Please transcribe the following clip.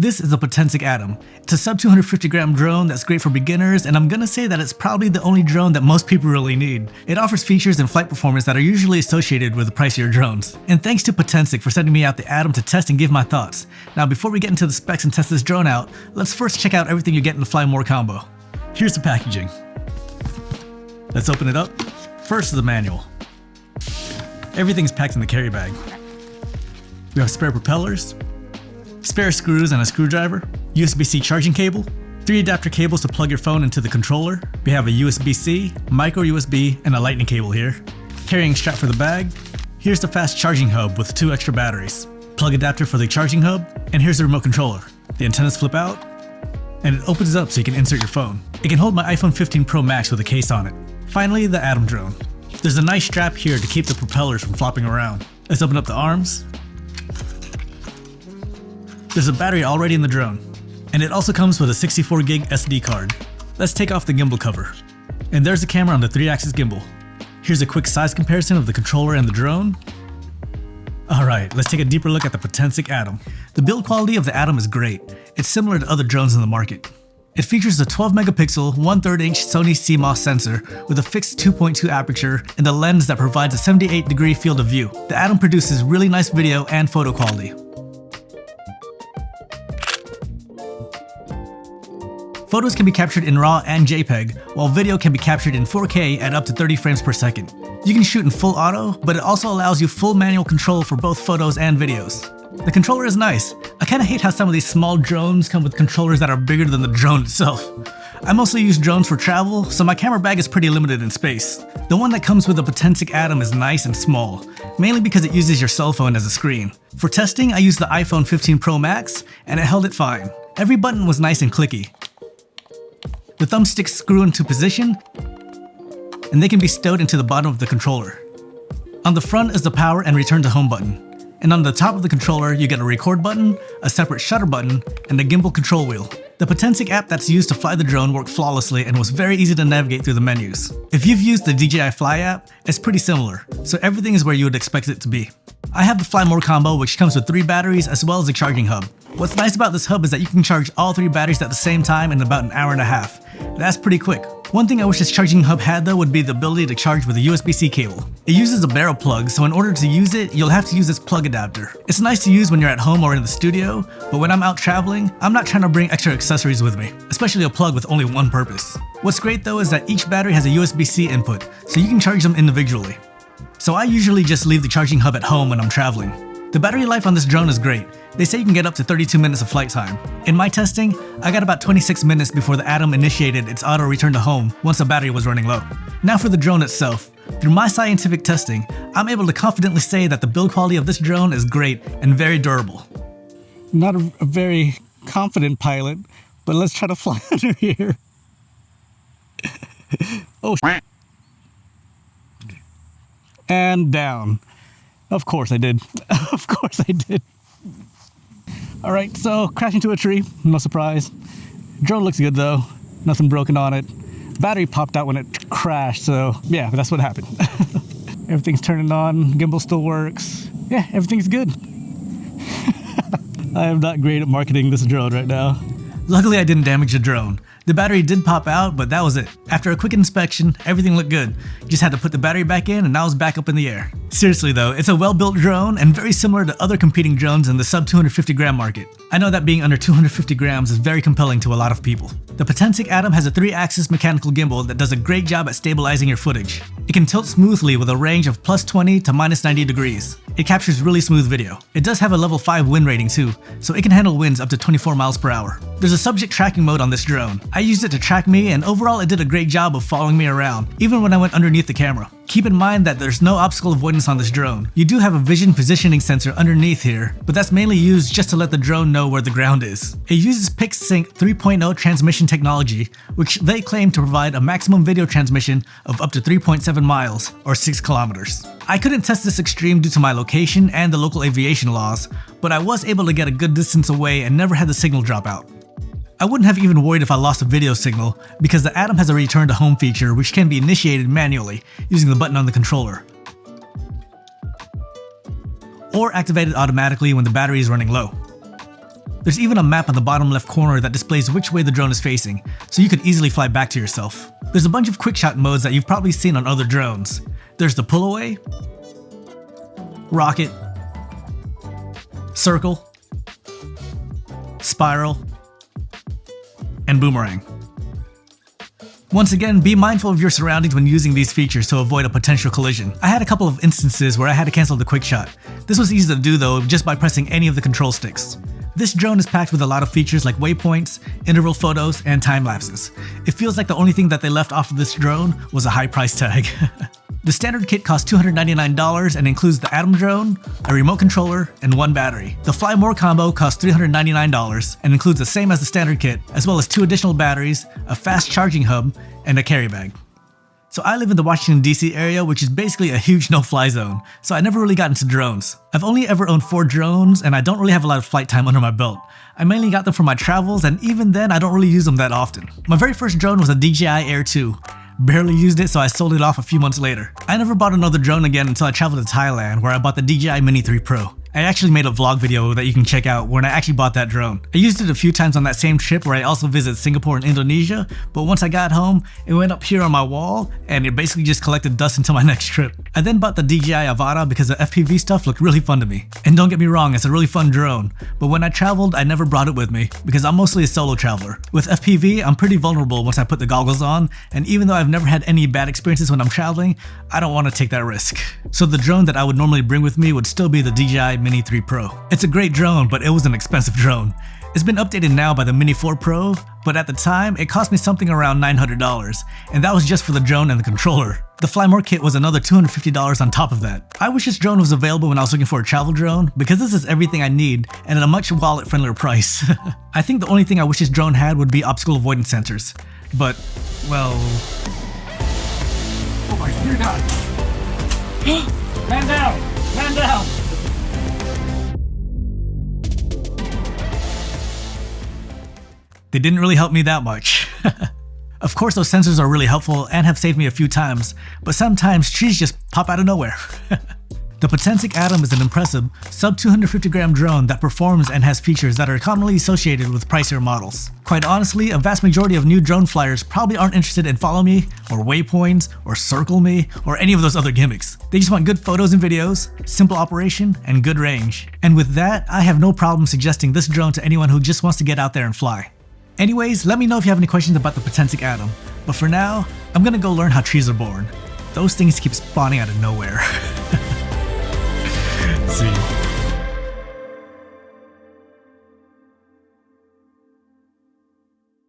This is a Potensic Atom. It's a sub 250 gram drone that's great for beginners, and I'm gonna say that it's probably the only drone that most people really need. It offers features and flight performance that are usually associated with the pricier drones. And thanks to Potensic for sending me out the Atom to test and give my thoughts. Now before we get into the specs and test this drone out, let's first check out everything you get in the Fly More combo. Here's the packaging. Let's open it up. First is the manual. Everything's packed in the carry bag. We have spare propellers, spare screws and a screwdriver, USB-C charging cable, 3 adapter cables to plug your phone into the controller. We have a USB-C, micro USB, and a lightning cable here. Carrying strap for the bag. Here's the fast charging hub with 2 extra batteries. Plug adapter for the charging hub, and here's the remote controller. The antennas flip out, and it opens up so you can insert your phone. It can hold my iPhone 15 Pro Max with a case on it. Finally, the Atom drone. There's a nice strap here to keep the propellers from flopping around. Let's open up the arms. There's a battery already in the drone, and it also comes with a 64 gig SD card. Let's take off the gimbal cover. And there's the camera on the 3-axis gimbal. Here's a quick size comparison of the controller and the drone. Alright, let's take a deeper look at the Potensic Atom. The build quality of the Atom is great. It's similar to other drones in the market. It features a 12 megapixel, 1/3 inch Sony CMOS sensor with a fixed 2.2 aperture and a lens that provides a 78-degree field of view. The Atom produces really nice video and photo quality. Photos can be captured in RAW and JPEG, while video can be captured in 4K at up to 30 frames per second. You can shoot in full auto, but it also allows you full manual control for both photos and videos. The controller is nice. I kinda hate how some of these small drones come with controllers that are bigger than the drone itself. I mostly use drones for travel, so my camera bag is pretty limited in space. The one that comes with the Potensic Atom is nice and small, mainly because it uses your cell phone as a screen. For testing, I used the iPhone 15 Pro Max, and it held it fine. Every button was nice and clicky. The thumbsticks screw into position, and they can be stowed into the bottom of the controller. On the front is the power and return to home button. And on the top of the controller, you get a record button, a separate shutter button, and a gimbal control wheel. The Potensic app that's used to fly the drone worked flawlessly and was very easy to navigate through the menus. If you've used the DJI Fly app, it's pretty similar, so everything is where you would expect it to be. I have the Fly More combo, which comes with 3 batteries as well as a charging hub. What's nice about this hub is that you can charge all 3 batteries at the same time in about an hour and a half. That's pretty quick. One thing I wish this charging hub had though would be the ability to charge with a USB-C cable. It uses a barrel plug, so in order to use it, you'll have to use this plug adapter. It's nice to use when you're at home or in the studio, but when I'm out traveling, I'm not trying to bring extra accessories with me, especially a plug with only one purpose. What's great though is that each battery has a USB-C input, so you can charge them individually. So I usually just leave the charging hub at home when I'm traveling. The battery life on this drone is great. They say you can get up to 32 minutes of flight time. In my testing, I got about 26 minutes before the Atom initiated its auto return to home once the battery was running low. Now for the drone itself. Through my scientific testing, I'm able to confidently say that the build quality of this drone is great and very durable. Not a very confident pilot, but let's try to fly under here. Oh, and down. Of course I did. Of course I did. Alright, so crash into a tree, no surprise. Drone looks good though, nothing broken on it. Battery popped out when it crashed, so yeah, that's what happened. Everything's turning on, gimbal still works. Yeah, everything's good. I am not great at marketing this drone right now. Luckily I didn't damage the drone. The battery did pop out, but that was it. After a quick inspection, everything looked good. Just had to put the battery back in and now it's back up in the air. Seriously though, it's a well-built drone and very similar to other competing drones in the sub 250 gram market. I know that being under 250 grams is very compelling to a lot of people. The Potensic Atom has a 3-axis mechanical gimbal that does a great job at stabilizing your footage. It can tilt smoothly with a range of +20 to -90 degrees. It captures really smooth video. It does have a level 5 wind rating too, so it can handle winds up to 24 miles per hour. There's a subject tracking mode on this drone. I used it to track me and overall it did a great job of following me around, even when I went underneath the camera. Keep in mind that there's no obstacle avoidance on this drone. You do have a vision positioning sensor underneath here, but that's mainly used just to let the drone know where the ground is. It uses PixSync 3.0 transmission technology, which they claim to provide a maximum video transmission of up to 3.7 miles, or 6 kilometers. I couldn't test this extreme due to my location and the local aviation laws, but I was able to get a good distance away and never had the signal drop out. I wouldn't have even worried if I lost a video signal because the Atom has a return to home feature which can be initiated manually using the button on the controller, or activated automatically when the battery is running low. There's even a map on the bottom left corner that displays which way the drone is facing, so you could easily fly back to yourself. There's a bunch of quickshot modes that you've probably seen on other drones. There's the pull away, rocket, circle, spiral, and boomerang. Once again, be mindful of your surroundings when using these features to avoid a potential collision. I had a couple of instances where I had to cancel the quick shot. This was easy to do though, just by pressing any of the control sticks. This drone is packed with a lot of features like waypoints, interval photos, and time lapses. It feels like the only thing that they left off of this drone was a high price tag. The standard kit costs $299 and includes the Atom drone, a remote controller, and one battery. The Fly More combo costs $399 and includes the same as the standard kit, as well as 2 additional batteries, a fast charging hub, and a carry bag. So I live in the Washington DC area, which is basically a huge no-fly zone, so I never really got into drones. I've only ever owned 4 drones, and I don't really have a lot of flight time under my belt. I mainly got them for my travels, and even then I don't really use them that often. My very first drone was a DJI Air 2. Barely used it, so I sold it off a few months later. I never bought another drone again until I traveled to Thailand, where I bought the DJI Mini 3 Pro. I actually made a vlog video that you can check out when I actually bought that drone. I used it a few times on that same trip where I also visited Singapore and Indonesia, but once I got home, it went up here on my wall and it basically just collected dust until my next trip. I then bought the DJI Avata because the FPV stuff looked really fun to me. And don't get me wrong, it's a really fun drone, but when I traveled, I never brought it with me because I'm mostly a solo traveler. With FPV, I'm pretty vulnerable once I put the goggles on, and even though I've never had any bad experiences when I'm traveling, I don't want to take that risk. So the drone that I would normally bring with me would still be the DJI Mini 3 Pro. It's a great drone, but it was an expensive drone. It's been updated now by the Mini 4 Pro, but at the time, it cost me something around $900, and that was just for the drone and the controller. The Fly More kit was another $250 on top of that. I wish this drone was available when I was looking for a travel drone, because this is everything I need, and at a much wallet-friendlier price. I think the only thing I wish this drone had would be obstacle avoidance sensors, but, well... Oh my God! Man down! Man down! They didn't really help me that much. Of course, those sensors are really helpful and have saved me a few times, but sometimes trees just pop out of nowhere. The Potensic Atom is an impressive, sub 250 gram drone that performs and has features that are commonly associated with pricier models. Quite honestly, a vast majority of new drone flyers probably aren't interested in follow me, or waypoints, or circle me, or any of those other gimmicks. They just want good photos and videos, simple operation, and good range. And with that, I have no problem suggesting this drone to anyone who just wants to get out there and fly. Anyways, let me know if you have any questions about the Potensic Atom, but for now, I'm gonna go learn how trees are born. Those things keep spawning out of nowhere.